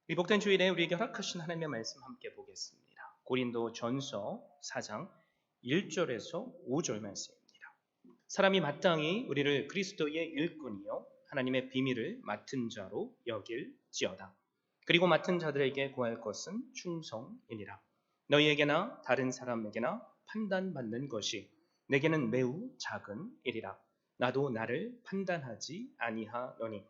이 복된 주일에 우리에게 허락하신 하나님의 말씀 함께 보겠습니다. 고린도 전서 4장 1절에서 5절 말씀입니다. 사람이 마땅히 우리를 그리스도의 일꾼이요 하나님의 비밀을 맡은 자로 여길지어다. 그리고 맡은 자들에게 구할 것은 충성이니라. 너희에게나 다른 사람에게나 판단받는 것이 내게는 매우 작은 일이라. 나도 나를 판단하지 아니하노니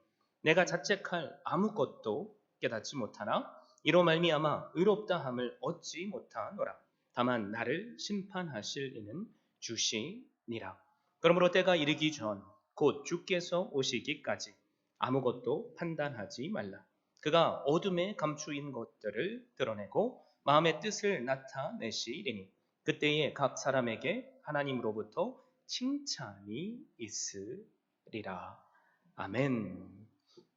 내가 자책할 아무것도 깨닫지 못하나 이로 말미암아 의롭다 함을 얻지 못하노라. 다만 나를 심판하실 이는 주시니라. 그러므로 때가 이르기 전 곧 주께서 오시기까지 아무것도 판단하지 말라. 그가 어둠에 감추인 것들을 드러내고 마음의 뜻을 나타내시리니 그때에 각 사람에게 하나님으로부터 칭찬이 있으리라. 아멘.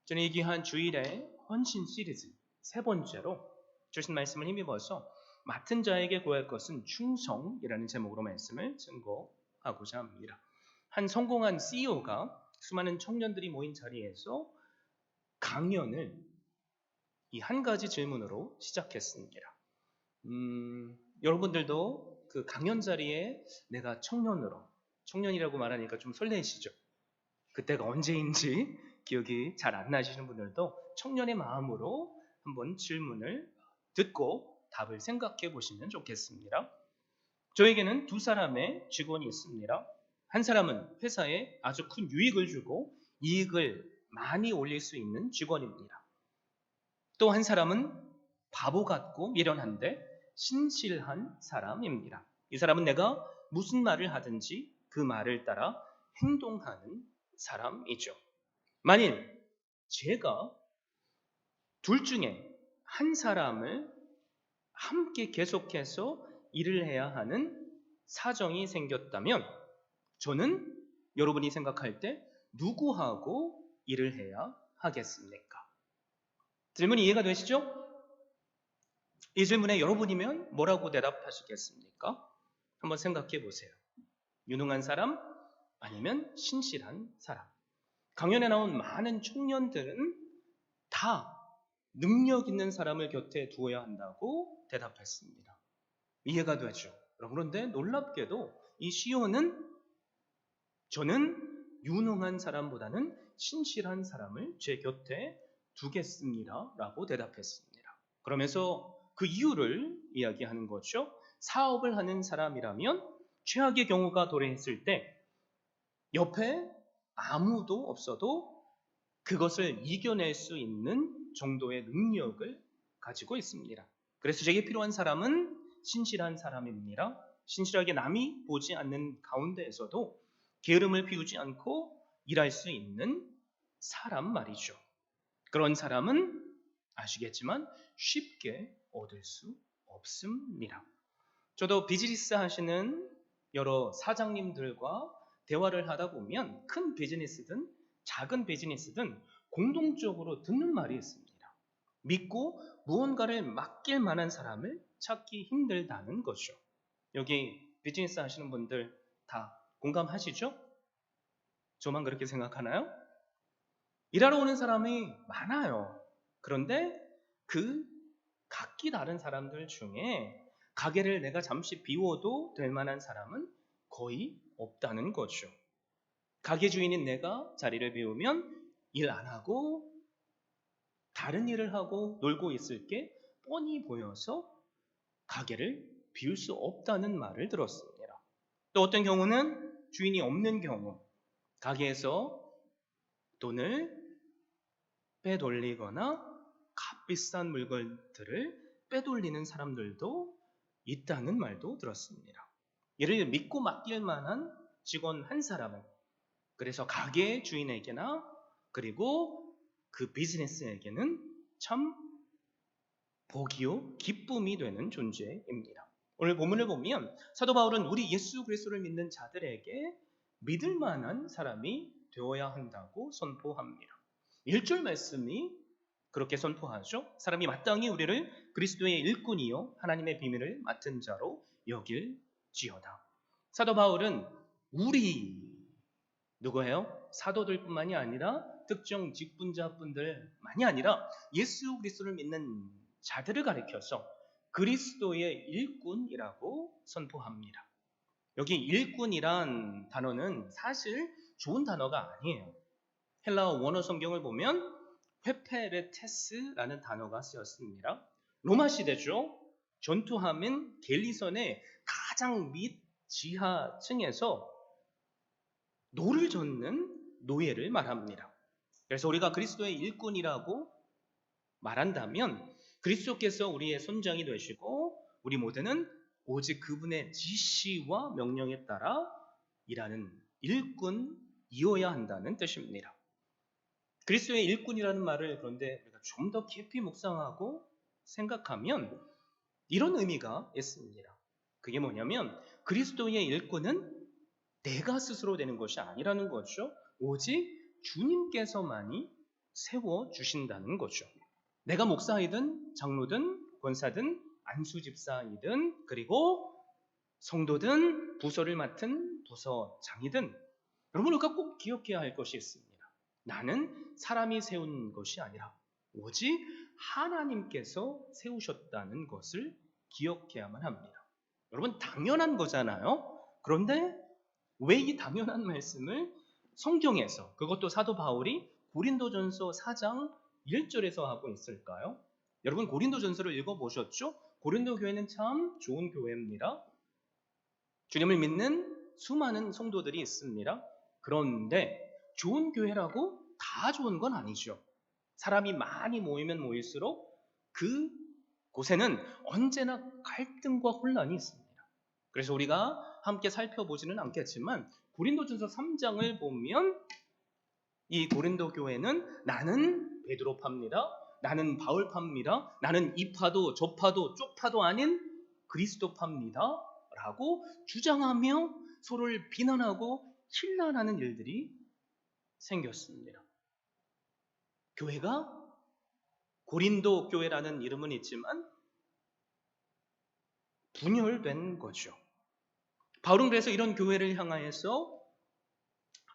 저는 이 귀한 주일의 헌신 시리즈 세 번째로 주신 말씀을 힘입어서 맡은 자에게 구할 것은 충성이라는 제목으로 말씀을 증거하고자 합니다. 한 성공한 CEO가 수많은 청년들이 모인 자리에서 강연을 이 한 가지 질문으로 시작했습니다. 여러분들도 그 강연 자리에 내가 청년이라고 말하니까 좀 설레시죠? 그때가 언제인지 기억이 잘 안 나시는 분들도 청년의 마음으로 한번 질문을 듣고 답을 생각해 보시면 좋겠습니다. 저에게는 두 사람의 직원이 있습니다. 한 사람은 회사에 아주 큰 유익을 주고 이익을 많이 올릴 수 있는 직원입니다. 또 한 사람은 바보 같고 미련한데 신실한 사람입니다. 이 사람은 내가 무슨 말을 하든지 그 말을 따라 행동하는 사람이죠. 만일 제가 둘 중에 한 사람을 함께 계속해서 일을 해야 하는 사정이 생겼다면 저는 여러분이 생각할 때 누구하고 일을 해야 하겠습니까? 질문이 이해가 되시죠? 이 질문에 여러분이면 뭐라고 대답하시겠습니까? 한번 생각해 보세요. 유능한 사람 아니면 신실한 사람. 강연에 나온 많은 청년들은 다 능력 있는 사람을 곁에 두어야 한다고 대답했습니다. 이해가 되죠? 그런데 놀랍게도 이 CEO는 저는 유능한 사람보다는 신실한 사람을 제 곁에 두겠습니다 라고 대답했습니다. 그러면서 그 이유를 이야기하는 거죠. 사업을 하는 사람이라면 최악의 경우가 도래했을 때 옆에 아무도 없어도 그것을 이겨낼 수 있는 정도의 능력을 가지고 있습니다. 그래서 제게 필요한 사람은 신실한 사람입니다. 신실하게 남이 보지 않는 가운데에서도 게으름을 피우지 않고 일할 수 있는 사람 말이죠. 그런 사람은 아시겠지만 쉽게 얻을 수 없습니다. 저도 비즈니스 하시는 여러 사장님들과 대화를 하다 보면 큰 비즈니스든 작은 비즈니스든 공동적으로 듣는 말이 있습니다. 믿고 무언가를 맡길 만한 사람을 찾기 힘들다는 거죠. 여기 비즈니스 하시는 분들 다 공감하시죠? 저만 그렇게 생각하나요? 일하러 오는 사람이 많아요. 그런데 그 각기 다른 사람들 중에 가게를 내가 잠시 비워도 될 만한 사람은 거의 없다는 거죠. 가게 주인인 내가 자리를 비우면 일 안 하고 다른 일을 하고 놀고 있을 게 뻔히 보여서 가게를 비울 수 없다는 말을 들었습니다. 또 어떤 경우는 주인이 없는 경우 가게에서 돈을 빼돌리거나 값비싼 물건들을 빼돌리는 사람들도 있다는 말도 들었습니다. 이를 믿고 맡길 만한 직원 한 사람은 그래서 가게 주인에게나 그리고 그 비즈니스에게는 참 복이요 기쁨이 되는 존재입니다. 오늘 본문을 보면 사도 바울은 우리 예수 그리스도를 믿는 자들에게 믿을 만한 사람이 되어야 한다고 선포합니다. 1절 말씀이 그렇게 선포하죠. 사람이 마땅히 우리를 그리스도의 일꾼이요 하나님의 비밀을 맡은 자로 여길지어다. 사도 바울은 우리 누구예요? 사도들뿐만이 아니라 특정 직분자분들만이 아니라 예수 그리스도를 믿는 자들을 가리켜서 그리스도의 일꾼이라고 선포합니다. 여기 일꾼이란 단어는 사실 좋은 단어가 아니에요. 헬라어 원어 성경을 보면 페페레테스라는 단어가 쓰였습니다. 로마 시대죠. 전투함은 갤리선의 가장 밑 지하층에서 노를 젓는 노예를 말합니다. 그래서 우리가 그리스도의 일꾼이라고 말한다면 그리스도께서 우리의 손장이 되시고 우리 모두는 오직 그분의 지시와 명령에 따라 일하는 일꾼이어야 한다는 뜻입니다. 그리스도의 일꾼이라는 말을 그런데 우리가 좀 더 깊이 묵상하고 생각하면 이런 의미가 있습니다. 그게 뭐냐면 그리스도의 일꾼은 내가 스스로 되는 것이 아니라는 거죠. 오직 주님께서만이 세워주신다는 거죠. 내가 목사이든 장로든 권사든 안수집사이든 그리고 성도든 부서를 맡은 부서장이든 여러분 우리가 꼭 기억해야 할 것이 있습니다. 나는 사람이 세운 것이 아니라 오직 하나님께서 세우셨다는 것을 기억해야만 합니다. 여러분 당연한 거잖아요. 그런데 왜 이 당연한 말씀을 성경에서 그것도 사도 바울이 고린도전서 4장 1절에서 하고 있을까요? 여러분 고린도전서를 읽어보셨죠? 고린도 교회는 참 좋은 교회입니다. 주님을 믿는 수많은 성도들이 있습니다. 그런데 좋은 교회라고 다 좋은 건 아니죠. 사람이 많이 모이면 모일수록 그 곳에는 언제나 갈등과 혼란이 있습니다. 그래서 우리가 함께 살펴보지는 않겠지만 고린도전서 3장을 보면 이 고린도 교회는 나는 베드로파입니다. 나는 바울파입니다. 나는 이 파도 저 파도 쪽 파도 아닌 그리스도파입니다. 라고 주장하며 서로를 비난하고 힐난하는 일들이 생겼습니다. 교회가 고린도 교회라는 이름은 있지만 분열된 거죠. 바울은 그래서 이런 교회를 향하여서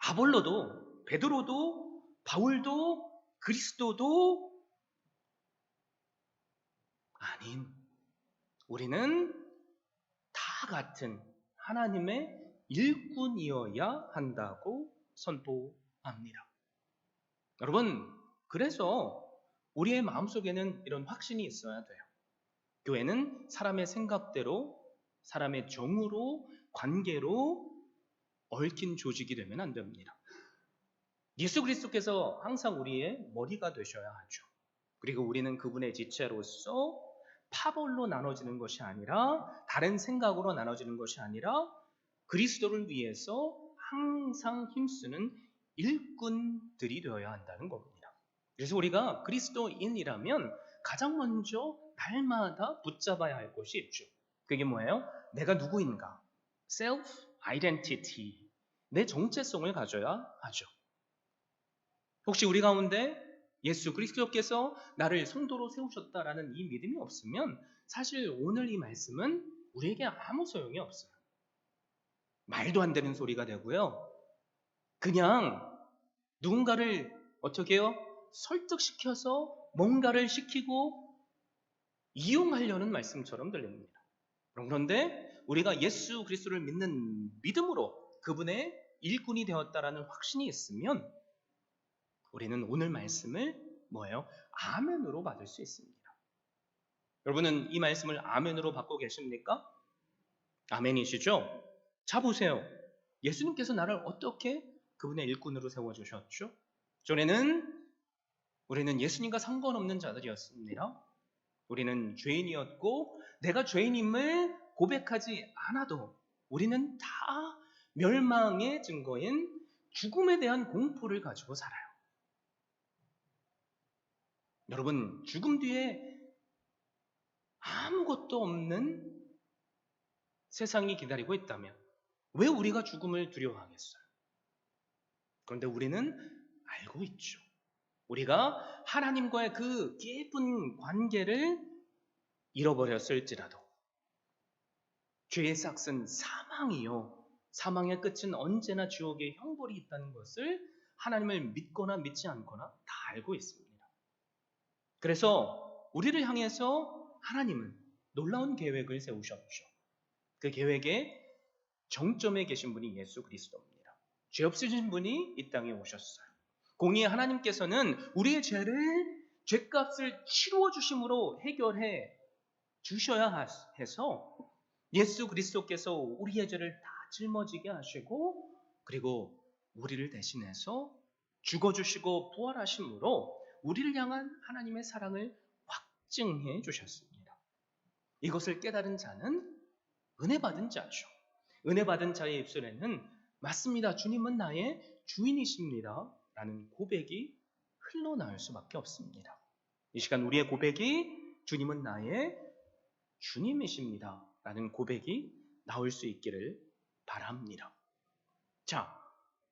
아볼로도 베드로도 바울도 그리스도도 아닌 우리는 다 같은 하나님의 일꾼이어야 한다고 선포합니다. 여러분 그래서 우리의 마음속에는 이런 확신이 있어야 돼요. 교회는 사람의 생각대로 사람의 정으로 관계로 얽힌 조직이 되면 안 됩니다. 예수 그리스도께서 항상 우리의 머리가 되셔야 하죠. 그리고 우리는 그분의 지체로서 파벌로 나눠지는 것이 아니라 다른 생각으로 나눠지는 것이 아니라 그리스도를 위해서 항상 힘쓰는 일꾼들이 되어야 한다는 겁니다. 그래서 우리가 그리스도인이라면 가장 먼저 날마다 붙잡아야 할 것이 있죠. 그게 뭐예요? 내가 누구인가? self identity. 내 정체성을 가져야 하죠. 혹시 우리 가운데 예수 그리스도께서 나를 성도로 세우셨다라는 이 믿음이 없으면 사실 오늘 이 말씀은 우리에게 아무 소용이 없어요. 말도 안 되는 소리가 되고요. 그냥 누군가를 어떻게 해요? 설득시켜서 뭔가를 시키고 이용하려는 말씀처럼 들립니다. 그런데 우리가 예수 그리스도를 믿는 믿음으로 그분의 일꾼이 되었다라는 확신이 있으면 우리는 오늘 말씀을 뭐예요? 아멘으로 받을 수 있습니다. 여러분은 이 말씀을 아멘으로 받고 계십니까? 아멘이시죠? 자 보세요. 예수님께서 나를 어떻게 그분의 일꾼으로 세워주셨죠? 우리는 예수님과 상관없는 자들이었습니다. 우리는 죄인이었고 내가 죄인임을 고백하지 않아도 우리는 다 멸망의 증거인 죽음에 대한 공포를 가지고 살아요. 여러분, 죽음 뒤에 아무것도 없는 세상이 기다리고 있다면 왜 우리가 죽음을 두려워하겠어요? 그런데 우리는 알고 있죠. 우리가 하나님과의 그 깊은 관계를 잃어버렸을지라도 죄의 삭은 사망이요. 사망의 끝은 언제나 지옥의 형벌이 있다는 것을 하나님을 믿거나 믿지 않거나 다 알고 있습니다. 그래서 우리를 향해서 하나님은 놀라운 계획을 세우셨죠. 그 계획의 정점에 계신 분이 예수 그리스도입니다. 죄 없으신 분이 이 땅에 오셨어요. 공의의 하나님께서는 우리의 죄값을 치루어 주심으로 해결해 주셔야 해서 예수 그리스도께서 우리의 죄를 다 짊어지게 하시고 그리고 우리를 대신해서 죽어주시고 부활하심으로 우리를 향한 하나님의 사랑을 확증해 주셨습니다. 이것을 깨달은 자는 은혜 받은 자죠. 은혜 받은 자의 입술에는 맞습니다. 주님은 나의 주인이십니다. 라는 고백이 흘러나올 수밖에 없습니다. 이 시간 우리의 고백이 주님은 나의 주님이십니다. 라는 고백이 나올 수 있기를 바랍니다. 자,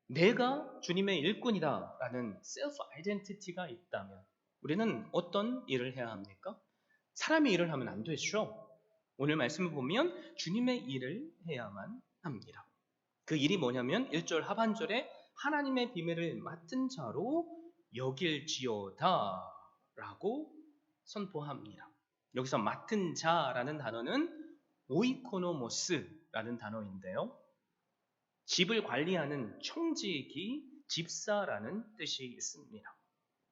내가 주님의 일꾼이다 라는 셀프 아이덴티티가 있다면 우리는 어떤 일을 해야 합니까? 사람의 일을 하면 안 되죠. 오늘 말씀을 보면 주님의 일을 해야만 합니다. 그 일이 뭐냐면 1절 하반절에 하나님의 비밀을 맡은 자로 여길지어다 라고 선포합니다. 여기서 맡은 자라는 단어는 오이코노모스라는 단어인데요. 집을 관리하는 청지기, 집사라는 뜻이 있습니다.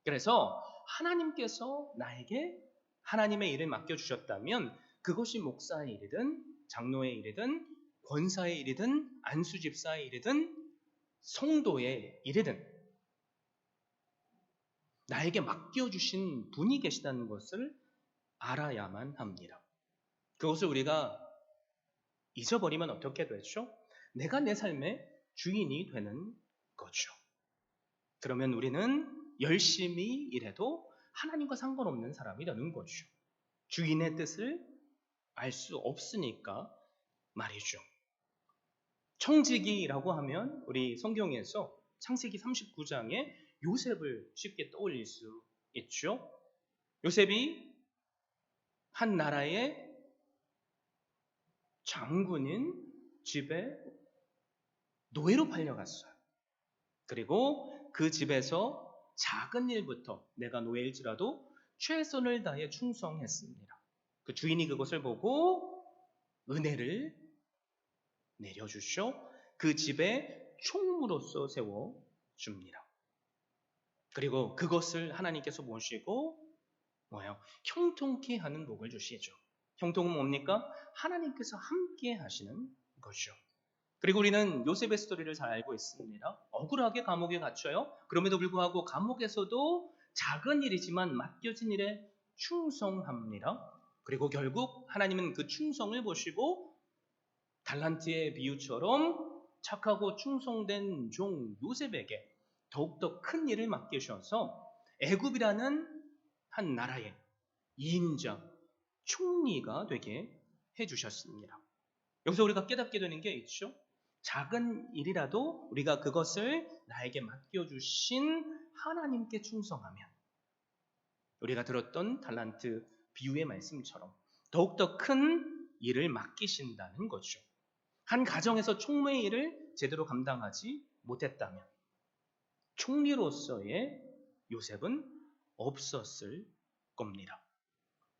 그래서 하나님께서 나에게 하나님의 일을 맡겨주셨다면 그것이 목사의 일이든 장로의 일이든 권사의 일이든 안수집사의 일이든 성도의 일이든 나에게 맡겨주신 분이 계시다는 것을 알아야만 합니다. 그것을 우리가 잊어버리면 어떻게 되죠? 내가 내 삶의 주인이 되는 거죠. 그러면 우리는 열심히 일해도 하나님과 상관없는 사람이 되는 거죠. 주인의 뜻을 알 수 없으니까 말이죠. 청지기라고 하면 우리 성경에서 창세기 39장에 요셉을 쉽게 떠올릴 수 있죠. 요셉이 한 나라의 장군인 집에 노예로 팔려갔어요. 그리고 그 집에서 작은 일부터 내가 노예일지라도 최선을 다해 충성했습니다. 그 주인이 그것을 보고 은혜를 내려주셔 그 집에 총무로서 세워줍니다. 그리고 그것을 하나님께서 보시고 형통케 하는 복을 주시죠. 형통은 뭡니까? 하나님께서 함께 하시는 것이죠. 그리고 우리는 요셉의 스토리를 잘 알고 있습니다. 억울하게 감옥에 갇혀요. 그럼에도 불구하고 감옥에서도 작은 일이지만 맡겨진 일에 충성합니다. 그리고 결국 하나님은 그 충성을 보시고 달란트의 비유처럼 착하고 충성된 종 요셉에게 더욱더 큰 일을 맡기셔서 애굽이라는 한 나라의 2인자 총리가 되게 해주셨습니다. 여기서 우리가 깨닫게 되는 게 있죠. 작은 일이라도 우리가 그것을 나에게 맡겨주신 하나님께 충성하면 우리가 들었던 달란트 비유의 말씀처럼 더욱더 큰 일을 맡기신다는 거죠. 한 가정에서 총무의 일을 제대로 감당하지 못했다면 총리로서의 요셉은 없었을 겁니다.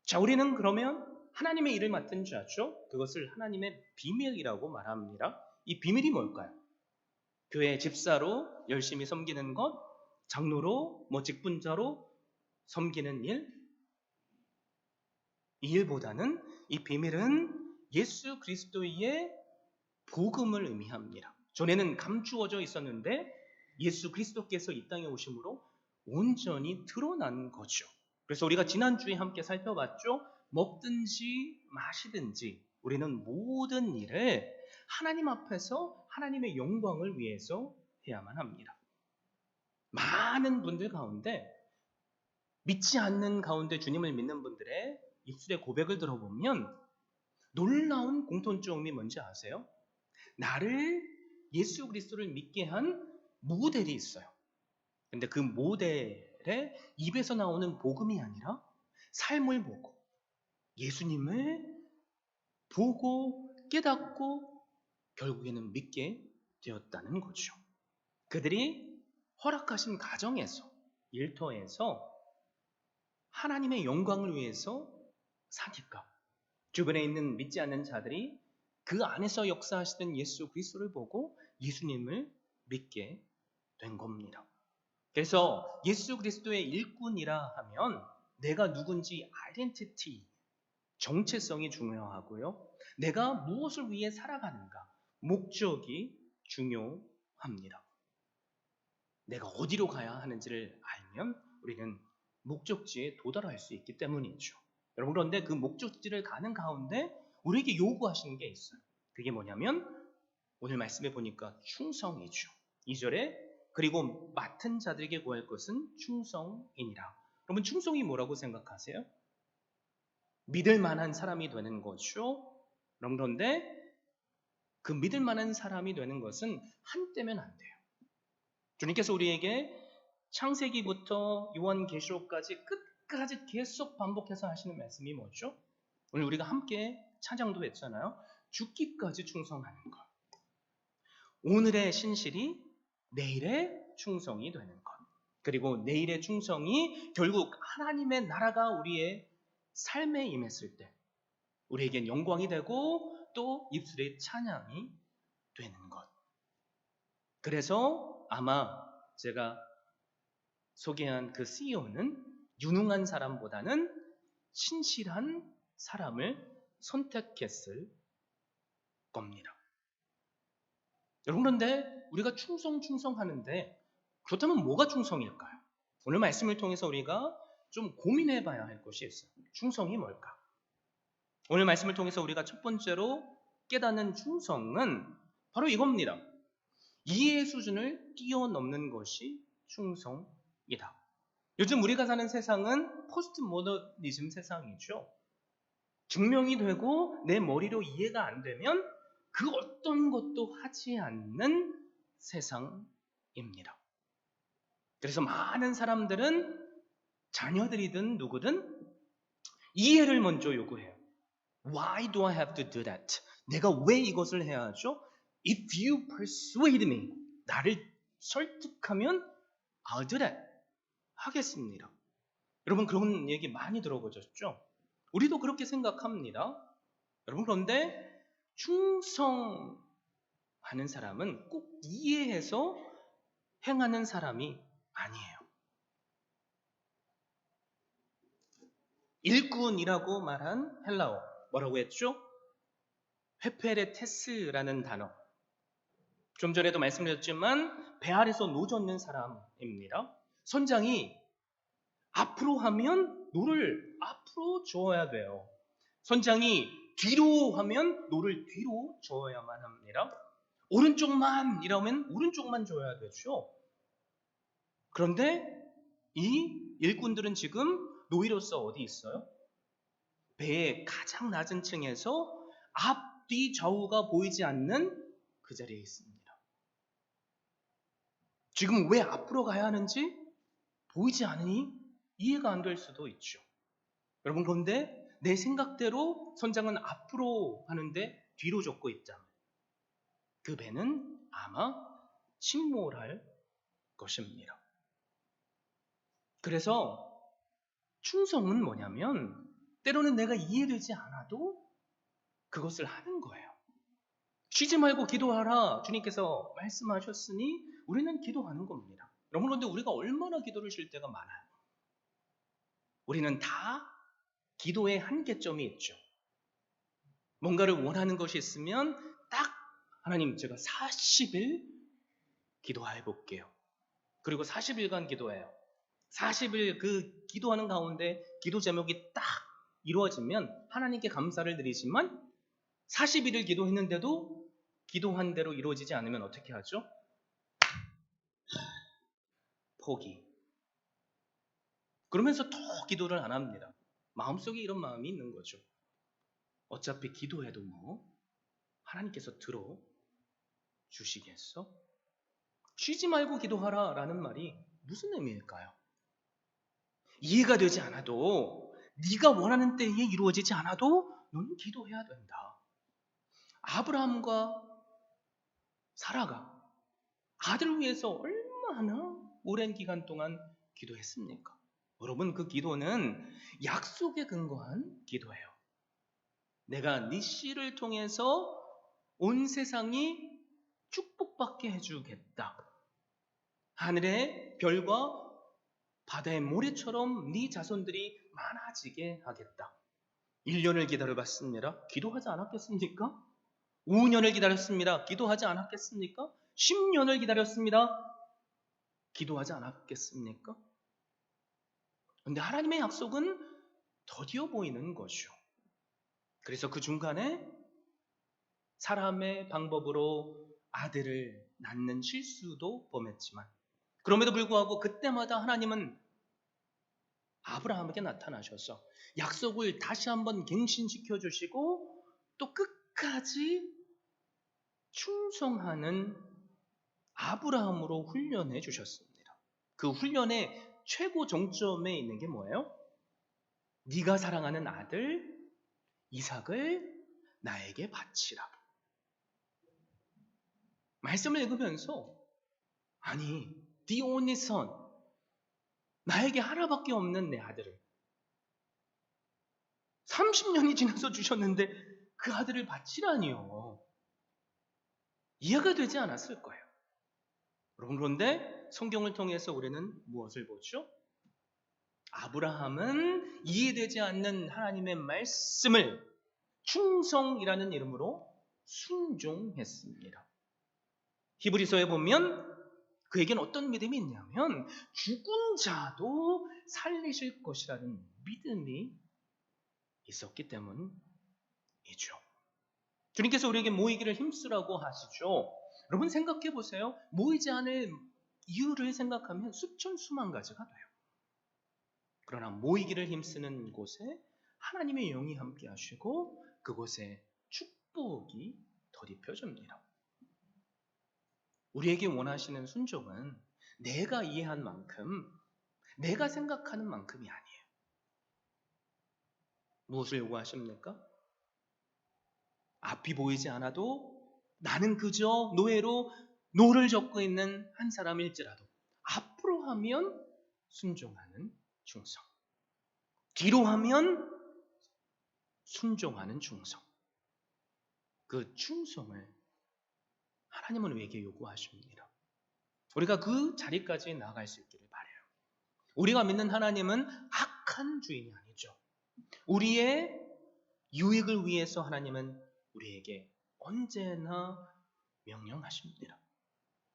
자, 우리는 그러면 하나님의 일을 맡은 자죠. 그것을 하나님의 비밀이라고 말합니다. 이 비밀이 뭘까요? 교회 집사로 열심히 섬기는 것, 장로로 직분자로 섬기는 일, 이 일보다는 이 비밀은 예수 그리스도의 복음을 의미합니다. 전에는 감추어져 있었는데 예수 그리스도께서 이 땅에 오심으로 온전히 드러난 거죠. 그래서 우리가 지난주에 함께 살펴봤죠. 먹든지 마시든지 우리는 모든 일을 하나님 앞에서 하나님의 영광을 위해서 해야만 합니다. 많은 분들 가운데 믿지 않는 가운데 주님을 믿는 분들의 입술의 고백을 들어보면 놀라운 공통점이 뭔지 아세요? 나를 예수 그리스도를 믿게 한 모델이 있어요. 근데 그 모델의 입에서 나오는 복음이 아니라 삶을 보고 예수님을 보고 깨닫고 결국에는 믿게 되었다는 거죠. 그들이 허락하신 가정에서, 일터에서 하나님의 영광을 위해서 사니까 주변에 있는 믿지 않는 자들이 그 안에서 역사하시던 예수 그리스도를 보고 예수님을 믿게 된 겁니다. 그래서 예수 그리스도의 일꾼이라 하면 내가 누군지 아이덴티티, 정체성이 중요하고요. 내가 무엇을 위해 살아가는가, 목적이 중요합니다. 내가 어디로 가야 하는지를 알면 우리는 목적지에 도달할 수 있기 때문이죠. 여러분, 그런데 그 목적지를 가는 가운데 우리에게 요구하시는 게 있어요. 그게 뭐냐면 오늘 말씀해 보니까 충성이죠. 2절에 그리고 맡은 자들에게 구할 것은 충성이니라. 여러분, 충성이 뭐라고 생각하세요? 믿을 만한 사람이 되는 거죠. 그런데 그 믿을 만한 사람이 되는 것은 한때면 안 돼요. 주님께서 우리에게 창세기부터 요한계시록까지 끝까지 계속 반복해서 하시는 말씀이 뭐죠? 오늘 우리가 함께 찬양도 했잖아요. 죽기까지 충성하는 것. 오늘의 신실이 내일의 충성이 되는 것. 그리고 내일의 충성이 결국 하나님의 나라가 우리의 삶에 임했을 때 우리에겐 영광이 되고 또 입술의 찬양이 되는 것. 그래서 아마 제가 소개한 그 CEO는 유능한 사람보다는 신실한 사람을 선택했을 겁니다. 여러분, 그런데 우리가 충성하는데 그렇다면 뭐가 충성일까요? 오늘 말씀을 통해서 우리가 좀 고민해 봐야 할 것이 있어요. 충성이 뭘까? 오늘 말씀을 통해서 우리가 첫 번째로 깨닫는 충성은 바로 이겁니다. 이해의 수준을 뛰어넘는 것이 충성이다. 요즘 우리가 사는 세상은 포스트 모더니즘 세상이죠. 증명이 되고 내 머리로 이해가 안 되면 그 어떤 것도 하지 않는 세상입니다. 그래서 많은 사람들은 자녀들이든 누구든 이해를 먼저 요구해요. Why do I have to do that? 내가 왜 이것을 해야 하죠? If you persuade me, 나를 설득하면 I'll do that. 하겠습니다. 여러분, 그런 얘기 많이 들어보셨죠? 우리도 그렇게 생각합니다. 여러분, 그런데 충성하는 사람은 꼭 이해해서 행하는 사람이 아니에요. 일꾼이라고 말한 헬라어 뭐라고 했죠? 헤페레테스라는 단어. 좀 전에도 말씀드렸지만 배 아래서 노젓는 사람입니다. 선장이 앞으로 하면 노를 앞으로 저어야 돼요. 선장이 뒤로 하면 노를 뒤로 저어야만 합니다. 오른쪽만 이러면 오른쪽만 줘야 되죠. 그런데 이 일꾼들은 지금 노이로서 어디 있어요? 배의 가장 낮은 층에서 앞, 뒤, 좌우가 보이지 않는 그 자리에 있습니다. 지금 왜 앞으로 가야 하는지 보이지 않으니 이해가 안 될 수도 있죠. 여러분, 그런데 내 생각대로 선장은 앞으로 하는데 뒤로 젓고 있다면 그 배는 아마 침몰할 것입니다. 그래서 충성은 뭐냐면 때로는 내가 이해되지 않아도 그것을 하는 거예요. 쉬지 말고 기도하라 주님께서 말씀하셨으니 우리는 기도하는 겁니다. 여러분, 그런데 우리가 얼마나 기도를 쉴 때가 많아요. 우리는 다 기도의 한계점이 있죠. 뭔가를 원하는 것이 있으면 딱 하나님, 제가 40일 기도해 볼게요. 그리고 40일간 기도해요. 40일 그 기도하는 가운데 기도 제목이 딱 이루어지면 하나님께 감사를 드리지만 40일을 기도했는데도 기도한 대로 이루어지지 않으면 어떻게 하죠? 포기. 그러면서 더 기도를 안 합니다. 마음속에 이런 마음이 있는 거죠. 어차피 기도해도 뭐 하나님께서 들어주시겠어? 쉬지 말고 기도하라 라는 말이 무슨 의미일까요? 이해가 되지 않아도, 네가 원하는 때에 이루어지지 않아도 너는 기도해야 된다. 아브라함과 사라가 아들을 위해서 얼마나 오랜 기간 동안 기도했습니까? 여러분, 그 기도는 약속에 근거한 기도예요. 내가 네 씨를 통해서 온 세상이 축복받게 해주겠다. 하늘의 별과 바다의 모래처럼 네 자손들이 많아지게 하겠다. 1년을 기다려봤습니다. 기도하지 않았겠습니까? 5년을 기다렸습니다. 기도하지 않았겠습니까? 10년을 기다렸습니다. 기도하지 않았겠습니까? 그런데 하나님의 약속은 더디어 보이는 거죠. 그래서 그 중간에 사람의 방법으로 아들을 낳는 실수도 범했지만, 그럼에도 불구하고 그때마다 하나님은 아브라함에게 나타나셔서 약속을 다시 한번 갱신시켜 주시고 또 끝까지 충성하는 아브라함으로 훈련해 주셨습니다. 그 훈련의 최고 정점에 있는 게 뭐예요? 네가 사랑하는 아들 이삭을 나에게 바치라. 말씀을 읽으면서 아니, the only son, 나에게 하나밖에 없는 내 아들을 30년이 지나서 주셨는데 그 아들을 바치라니요. 이해가 되지 않았을 거예요. 여러분, 그런데 성경을 통해서 우리는 무엇을 보죠? 아브라함은 이해되지 않는 하나님의 말씀을 충성이라는 이름으로 순종했습니다. 히브리서에 보면 그에겐 어떤 믿음이 있냐면 죽은 자도 살리실 것이라는 믿음이 있었기 때문이죠. 주님께서 우리에게 모이기를 힘쓰라고 하시죠. 여러분, 생각해 보세요. 모이지 않을 이유를 생각하면 수천 수만 가지가 돼요. 그러나 모이기를 힘쓰는 곳에 하나님의 영이 함께 하시고 그곳에 축복이 덧입혀집니다. 우리에게 원하시는 순종은 내가 이해한 만큼, 내가 생각하는 만큼이 아니에요. 무엇을 요구하십니까? 앞이 보이지 않아도 나는 그저 노예로 노를 젓고 있는 한 사람일지라도 앞으로 하면 순종하는 충성, 뒤로 하면 순종하는 충성. 그 충성을 하나님은 우리에게 요구하십니다. 우리가 그 자리까지 나아갈 수 있기를 바라요. 우리가 믿는 하나님은 악한 주인이 아니죠. 우리의 유익을 위해서 하나님은 우리에게 언제나 명령하십니다.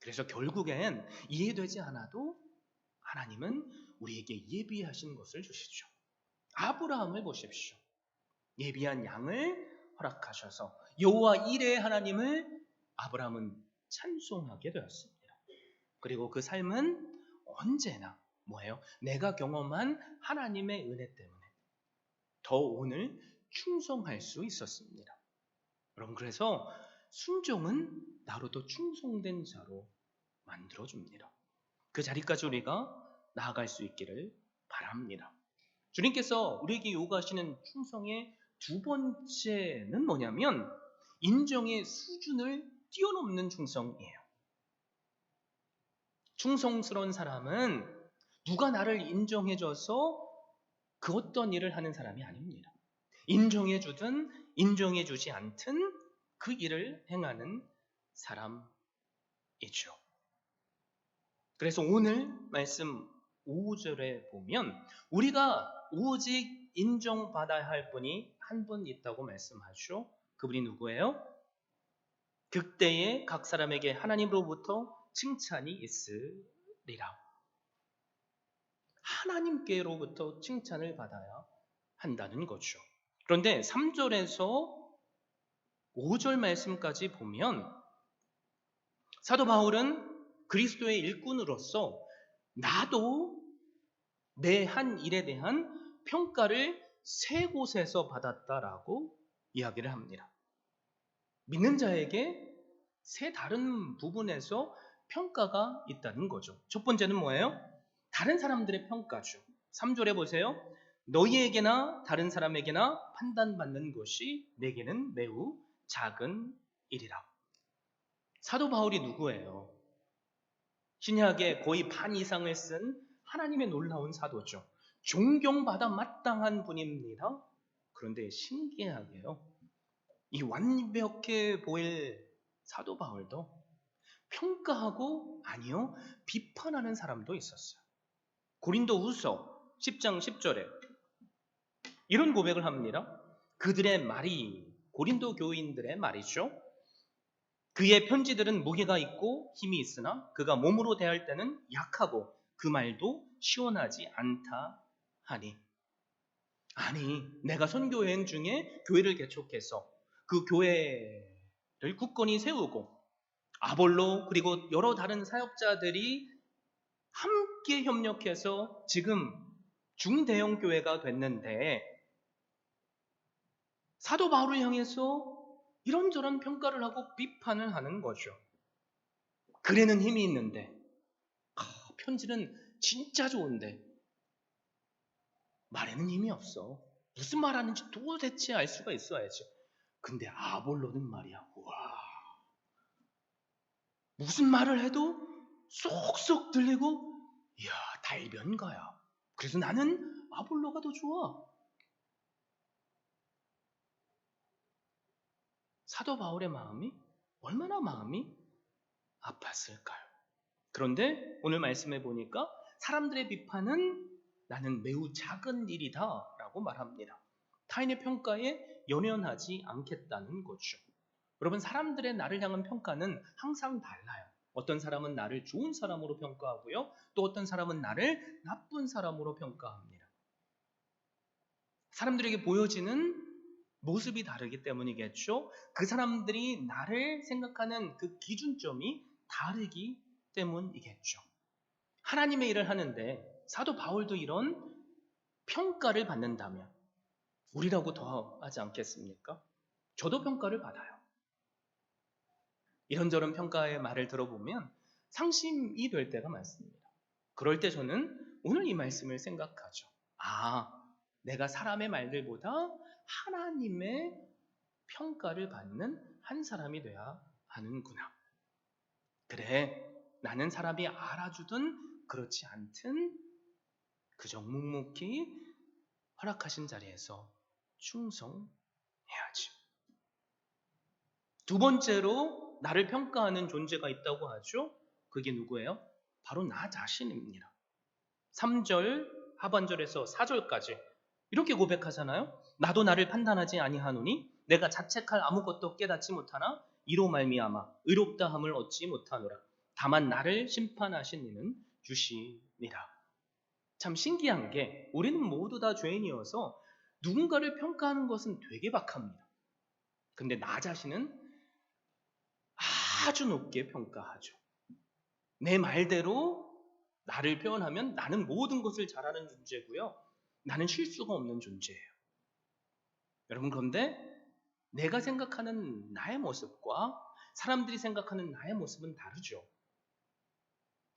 그래서 결국엔 이해되지 않아도 하나님은 우리에게 예비하신 것을 주시죠. 아브라함을 보십시오. 예비한 양을 허락하셔서 여호와 이레의 하나님을 아브라함은 찬송하게 되었습니다. 그리고 그 삶은 언제나 뭐예요? 내가 경험한 하나님의 은혜 때문에 더 오늘 충성할 수 있었습니다. 여러분, 그래서 순종은 나로 더 충성된 자로 만들어줍니다. 그 자리까지 우리가 나아갈 수 있기를 바랍니다. 주님께서 우리에게 요구하시는 충성의 두 번째는 뭐냐면 인정의 수준을 뛰어넘는 충성이에요. 충성스러운 사람은 누가 나를 인정해줘서 그 어떤 일을 하는 사람이 아닙니다. 인정해주든 인정해주지 않든 그 일을 행하는 사람이죠. 그래서 오늘 말씀 5절에 보면 우리가 오직 인정받아야 할 분이 한 분 있다고 말씀하죠. 그분이 누구예요? 그때에 각 사람에게 하나님으로부터 칭찬이 있으리라. 하나님께로부터 칭찬을 받아야 한다는 거죠. 그런데 3절에서 5절 말씀까지 보면 사도 바울은 그리스도의 일꾼으로서 나도 내 한 일에 대한 평가를 세 곳에서 받았다라고 이야기를 합니다. 믿는 자에게 세 다른 부분에서 평가가 있다는 거죠. 첫 번째는 뭐예요? 다른 사람들의 평가죠. 3절에 보세요. 너희에게나 다른 사람에게나 판단받는 것이 내게는 매우 작은 일이라. 사도 바울이 누구예요? 신약의 거의 반 이상을 쓴 하나님의 놀라운 사도죠. 존경받아 마땅한 분입니다. 그런데 신기하게요. 이 완벽해 보일 사도 바울도 평가하고 아니요, 비판하는 사람도 있었어요. 고린도후서 10장 10절에 이런 고백을 합니다. 그들의 말이, 고린도 교인들의 말이죠. 그의 편지들은 무게가 있고 힘이 있으나 그가 몸으로 대할 때는 약하고 그 말도 시원하지 않다 하니. 아니, 내가 선교 여행 중에 교회를 개척해서 그 교회를 굳건히 세우고 아볼로 그리고 여러 다른 사역자들이 함께 협력해서 지금 중대형 교회가 됐는데 사도 바울을 향해서 이런저런 평가를 하고 비판을 하는 거죠. 글에는 힘이 있는데 편지는 진짜 좋은데 말에는 힘이 없어. 무슨 말하는지 도대체 알 수가 있어야지. 근데 아볼로는 말이야. 와, 무슨 말을 해도 쏙쏙 들리고 이야, 달변가야. 그래서 나는 아볼로가 더 좋아. 사도 바울의 마음이 얼마나 마음이 아팠을까요? 그런데 오늘 말씀해 보니까 사람들의 비판은 나는 매우 작은 일이다 라고 말합니다. 타인의 평가에 연연하지 않겠다는 거죠. 여러분, 사람들의 나를 향한 평가는 항상 달라요. 어떤 사람은 나를 좋은 사람으로 평가하고요. 또 어떤 사람은 나를 나쁜 사람으로 평가합니다. 사람들에게 보여지는 모습이 다르기 때문이겠죠. 그 사람들이 나를 생각하는 그 기준점이 다르기 때문이겠죠. 하나님의 일을 하는데 사도 바울도 이런 평가를 받는다면 우리라고 더 하지 않겠습니까? 저도 평가를 받아요. 이런저런 평가의 말을 들어보면 상심이 될 때가 많습니다. 그럴 때 저는 오늘 이 말씀을 생각하죠. 아, 내가 사람의 말들보다 하나님의 평가를 받는 한 사람이 돼야 하는구나. 그래, 나는 사람이 알아주든 그렇지 않든 그저 묵묵히 허락하신 자리에서 충성해야지. 두 번째로 나를 평가하는 존재가 있다고 하죠. 그게 누구예요? 바로 나 자신입니다. 3절 하반절에서 4절까지 이렇게 고백하잖아요. 나도 나를 판단하지 아니하노니 내가 자책할 아무것도 깨닫지 못하나 이로 말미암아 의롭다함을 얻지 못하노라. 다만 나를 심판하신 이는 주시니라. 참 신기한 게 우리는 모두 다 죄인이어서 누군가를 평가하는 것은 되게 박합니다. 근데 나 자신은 아주 높게 평가하죠. 내 말대로 나를 표현하면 나는 모든 것을 잘하는 존재고요. 나는 실수가 없는 존재예요. 여러분, 그런데 내가 생각하는 나의 모습과 사람들이 생각하는 나의 모습은 다르죠.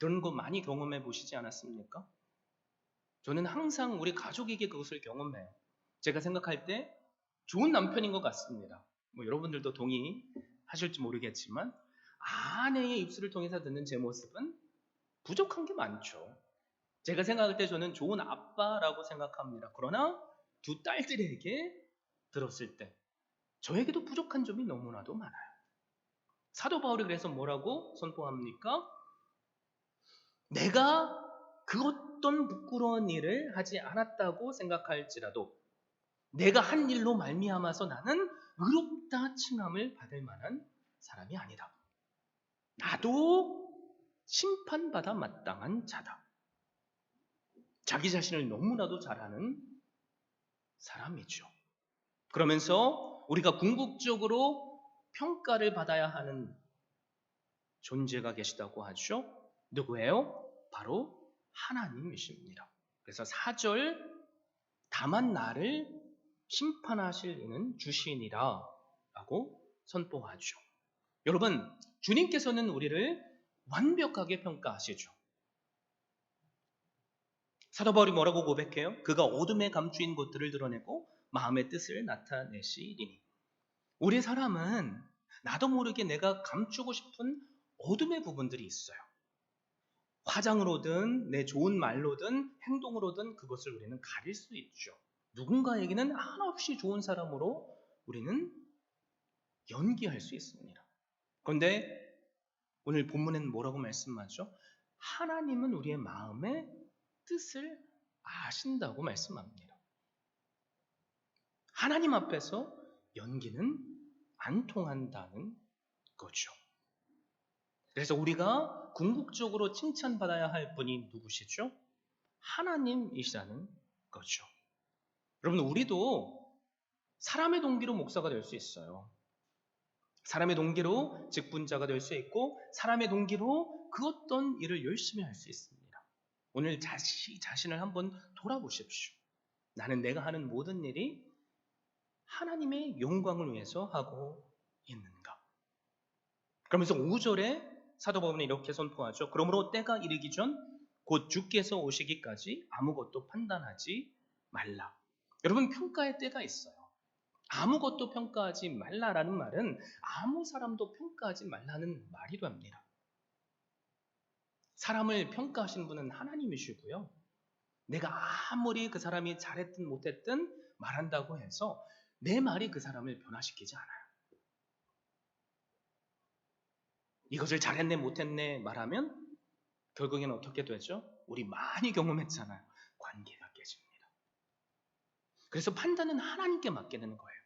그런 거 많이 경험해 보시지 않았습니까? 저는 항상 우리 가족에게 그것을 경험해요. 제가 생각할 때 좋은 남편인 것 같습니다. 여러분들도 동의하실지 모르겠지만 아내의 입술을 통해서 듣는 제 모습은 부족한 게 많죠. 제가 생각할 때 저는 좋은 아빠라고 생각합니다. 그러나 두 딸들에게 들었을 때 저에게도 부족한 점이 너무나도 많아요. 사도 바울이 그래서 뭐라고 선포합니까? 내가 그 어떤 부끄러운 일을 하지 않았다고 생각할지라도 내가 한 일로 말미암아서 나는 의롭다 칭함을 받을 만한 사람이 아니다. 나도 심판받아 마땅한 자다. 자기 자신을 너무나도 잘하는 사람이죠. 그러면서 우리가 궁극적으로 평가를 받아야 하는 존재가 계시다고 하죠. 누구예요? 바로 하나님이십니다. 그래서 4절 다만 나를 심판하실 이는 주시니라 라고 선포하죠. 여러분, 주님께서는 우리를 완벽하게 평가하시죠. 사도 바울이 뭐라고 고백해요? 그가 어둠에 감추인 것들을 드러내고 마음의 뜻을 나타내시리니. 우리 사람은 나도 모르게 내가 감추고 싶은 어둠의 부분들이 있어요. 화장으로든 내 좋은 말로든 행동으로든 그것을 우리는 가릴 수 있죠. 누군가에게는 한없이 좋은 사람으로 우리는 연기할 수 있습니다. 그런데 오늘 본문에는 뭐라고 말씀하죠? 하나님은 우리의 마음의 뜻을 아신다고 말씀합니다. 하나님 앞에서 연기는 안 통한다는 거죠. 그래서 우리가 궁극적으로 칭찬받아야 할 분이 누구시죠? 하나님이시라는 거죠. 여러분, 우리도 사람의 동기로 목사가 될 수 있어요. 사람의 동기로 직분자가 될 수 있고 사람의 동기로 그 어떤 일을 열심히 할 수 있습니다. 오늘 자신을 한번 돌아보십시오. 나는 내가 하는 모든 일이 하나님의 영광을 위해서 하고 있는가? 그러면서 5절에 사도 바울은 이렇게 선포하죠. 그러므로 때가 이르기 전 곧 주께서 오시기까지 아무것도 판단하지 말라. 여러분, 평가의 때가 있어요. 아무것도 평가하지 말라라는 말은 아무 사람도 평가하지 말라는 말이 됩니다. 사람을 평가하시는 분은 하나님이시고요. 내가 아무리 그 사람이 잘했든 못했든 말한다고 해서 내 말이 그 사람을 변화시키지 않아요. 이것을 잘했네 못했네 말하면 결국에는 어떻게 되죠? 우리 많이 경험했잖아요. 관계가 깨집니다. 그래서 판단은 하나님께 맡게 되는 거예요.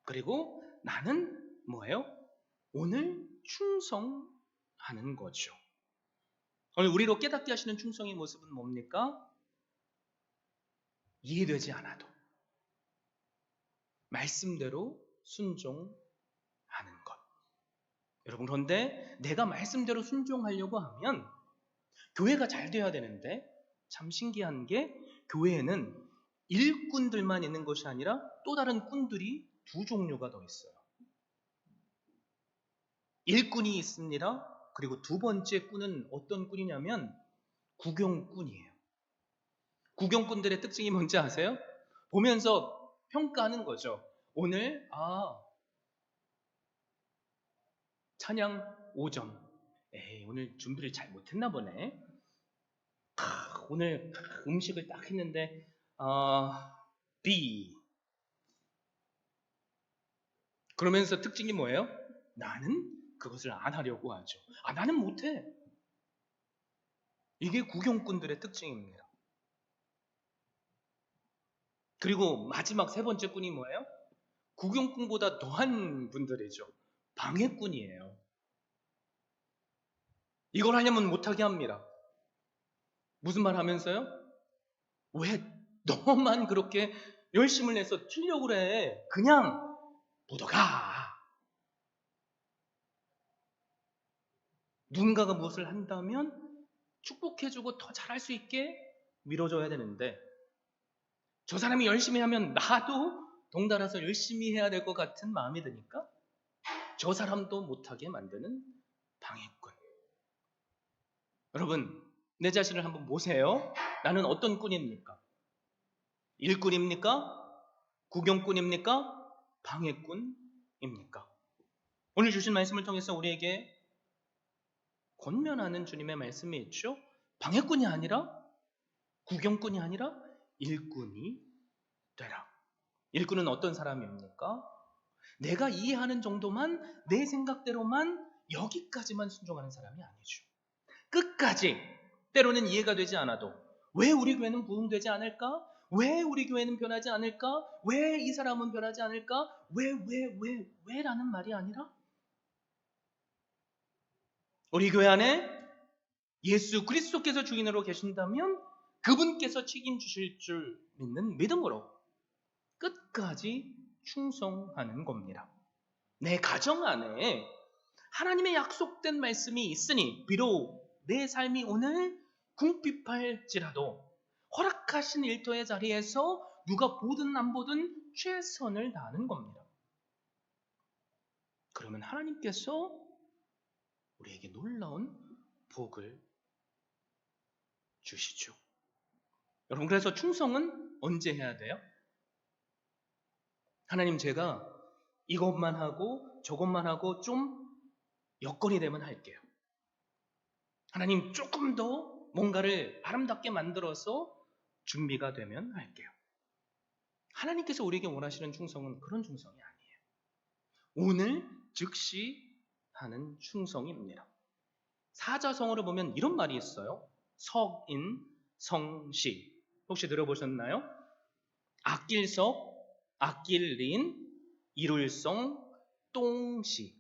그리고 나는 뭐예요? 오늘 충성하는 거죠. 오늘 우리로 깨닫게 하시는 충성의 모습은 뭡니까? 이해되지 않아도 말씀대로 순종하는 것. 여러분, 그런데 내가 말씀대로 순종하려고 하면 교회가 잘 돼야 되는데 참 신기한 게 교회에는 일꾼들만 있는 것이 아니라 또 다른 꾼들이 두 종류가 더 있어요. 일꾼이 있습니다. 그리고 두 번째 꾼은 어떤 꾼이냐면 구경꾼이에요. 구경꾼들의 특징이 뭔지 아세요? 보면서 평가하는 거죠. 오늘 찬양 5점. 오늘 준비를 잘 못했나 보네. 오늘 음식을 딱 했는데 B. 그러면서 특징이 뭐예요? 나는 그것을 안 하려고 하죠. 나는 못해. 이게 구경꾼들의 특징입니다. 그리고 마지막 세 번째 꾼이 뭐예요? 구경꾼보다 더한 분들이죠. 방해꾼이에요. 이걸 하려면 못하게 합니다. 무슨 말 하면서요? 왜 너만 그렇게 열심을 내서 튀려고 그래? 그냥 묻어가. 누군가가 무엇을 한다면 축복해주고 더 잘할 수 있게 밀어줘야 되는데 저 사람이 열심히 하면 나도 동달아서 열심히 해야 될 것 같은 마음이 드니까 저 사람도 못하게 만드는 방해꾼. 여러분, 내 자신을 한번 보세요. 나는 어떤 꾼입니까? 일꾼입니까? 구경꾼입니까? 방해꾼입니까? 오늘 주신 말씀을 통해서 우리에게 권면하는 주님의 말씀이 있죠. 방해꾼이 아니라 구경꾼이 아니라 일꾼이 되라. 일꾼은 어떤 사람입니까? 내가 이해하는 정도만 내 생각대로만 여기까지만 순종하는 사람이 아니죠. 끝까지 때로는 이해가 되지 않아도 왜 우리 교회는 부흥되지 않을까? 왜 우리 교회는 변하지 않을까? 왜 이 사람은 변하지 않을까? 왜라는 말이 아니라 우리 교회 안에 예수 그리스도께서 주인으로 계신다면 그분께서 책임주실 줄 믿는 믿음으로 끝까지 충성하는 겁니다. 내 가정 안에 하나님의 약속된 말씀이 있으니 비록 내 삶이 오늘 궁핍할지라도 허락하신 일터의 자리에서 누가 보든 안 보든 최선을 다하는 겁니다. 그러면 하나님께서 우리에게 놀라운 복을 주시죠. 여러분, 그래서 충성은 언제 해야 돼요? 하나님, 제가 이것만 하고 저것만 하고 좀 여건이 되면 할게요. 하나님 조금 더 뭔가를 아름답게 만들어서 준비가 되면 할게요. 하나님께서 우리에게 원하시는 충성은 그런 충성이 아니에요. 오늘 즉시 하는 충성입니다. 사자성어를 보면 이런 말이 있어요. 석인, 성시. 혹시 들어보셨나요? 아낄석, 아낄린, 이룰성, 똥시.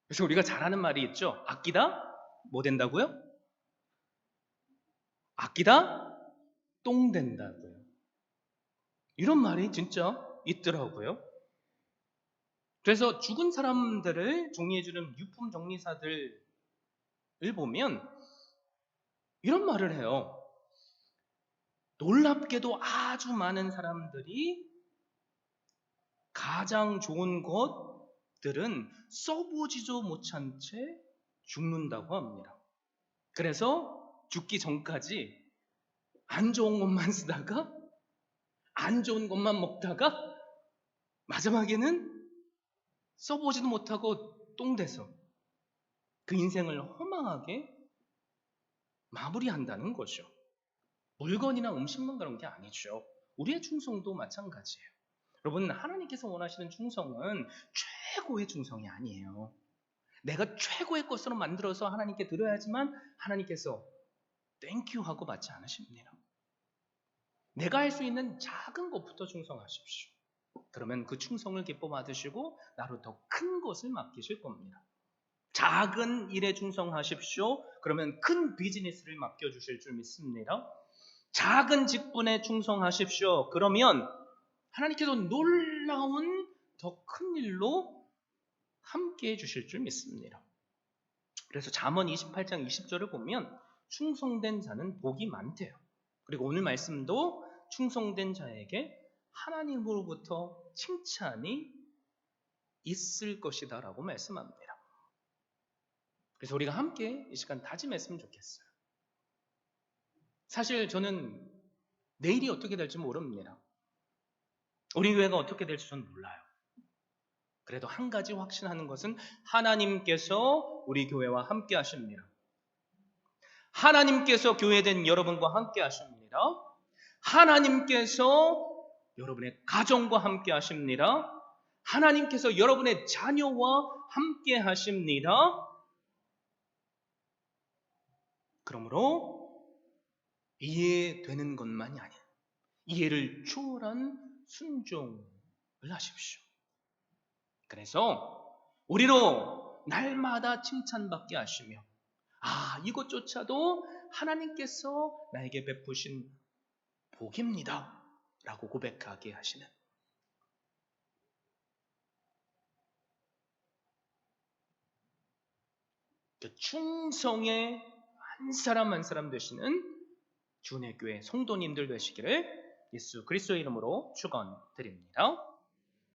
그래서 우리가 잘 아는 말이 있죠. 아끼다 뭐 된다고요? 아끼다 똥 된다고요. 이런 말이 진짜 있더라고요. 그래서 죽은 사람들을 정리해주는 유품 정리사들을 보면 이런 말을 해요. 놀랍게도 아주 많은 사람들이 가장 좋은 것들은 써보지도 못한 채 죽는다고 합니다. 그래서 죽기 전까지 안 좋은 것만 쓰다가 안 좋은 것만 먹다가 마지막에는 써보지도 못하고 똥돼서 그 인생을 허망하게 마무리한다는 거죠. 물건이나 음식만 그런 게 아니죠. 우리의 충성도 마찬가지예요. 여러분, 하나님께서 원하시는 충성은 최고의 충성이 아니에요. 내가 최고의 것으로 만들어서 하나님께 드려야지만 하나님께서 땡큐 하고 받지 않으십니다. 내가 할 수 있는 작은 것부터 충성하십시오. 그러면 그 충성을 기뻐 받으시고 나로 더 큰 것을 맡기실 겁니다. 작은 일에 충성하십시오. 그러면 큰 비즈니스를 맡겨주실 줄 믿습니다. 작은 직분에 충성하십시오. 그러면 하나님께서 놀라운 더 큰 일로 함께 해주실 줄 믿습니다. 그래서 잠언 28장 20절을 보면 충성된 자는 복이 많대요. 그리고 오늘 말씀도 충성된 자에게 하나님으로부터 칭찬이 있을 것이다 라고 말씀합니다. 그래서 우리가 함께 이 시간 다짐했으면 좋겠어요. 사실 저는 내일이 어떻게 될지 모릅니다. 우리 교회가 어떻게 될지 저는 몰라요. 그래도 한 가지 확신하는 것은 하나님께서 우리 교회와 함께 하십니다. 하나님께서 교회된 여러분과 함께 하십니다. 하나님께서 여러분의 가정과 함께 하십니다. 하나님께서 여러분의 자녀와 함께 하십니다. 그러므로 이해되는 것만이 아닌 이해를 초월한 순종을 하십시오. 그래서 우리로 날마다 칭찬받게 하시며 이것조차도 하나님께서 나에게 베푸신 복입니다 라고 고백하게 하시는 그 충성의 한 사람 한 사람 되시는 주은혜교회 성도님들 되시기를 예수 그리스도의 이름으로 축원드립니다.